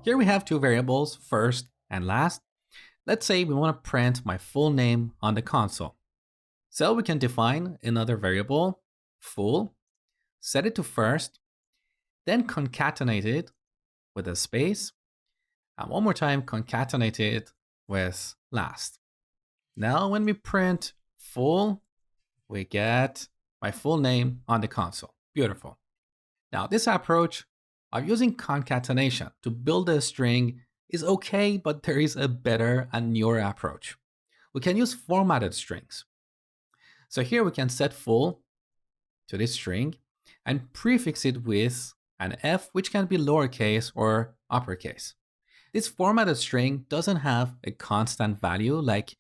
here we have two variables, first and last. Let's say we want to print my full name on the console. So we can define another variable, full, set it to first, then concatenate it with a space, and one more time concatenate it with last. Now when we print full, we get my full name on the console. Beautiful. Now this approach of using concatenation to build a string is okay, but there is a better and newer approach. We can use formatted strings. So here we can set full to this string and prefix it with an F, which can be lowercase or uppercase. This formatted string doesn't have a constant value like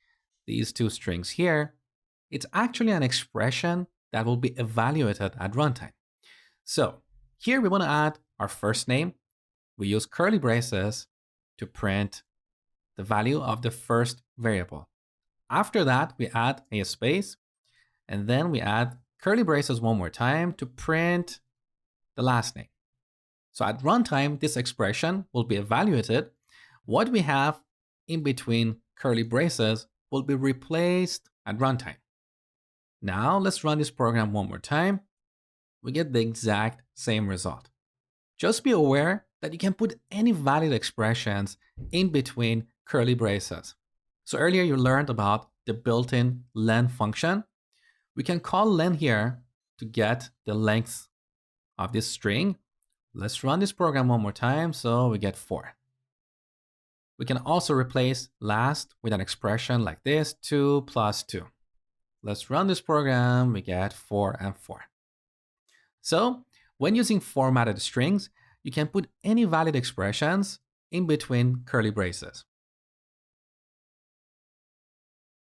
these two strings here. It's actually an expression that will be evaluated at runtime. So here we want to add our first name. We use curly braces to print the value of the first variable. After that, we add a space, and then we add curly braces one more time to print the last name. So at runtime, this expression will be evaluated. What we have in between curly braces will be replaced at runtime. Now let's run this program one more time. We get the exact same result. Just be aware that you can put any valid expressions in between curly braces. So earlier you learned about the built-in len function. We can call len here to get the length of this string. Let's run this program one more time, so we get 4. We can also replace last with an expression like this, 2 plus 2. Let's run this program, we get 4 and 4. So when using formatted strings, you can put any valid expressions in between curly braces.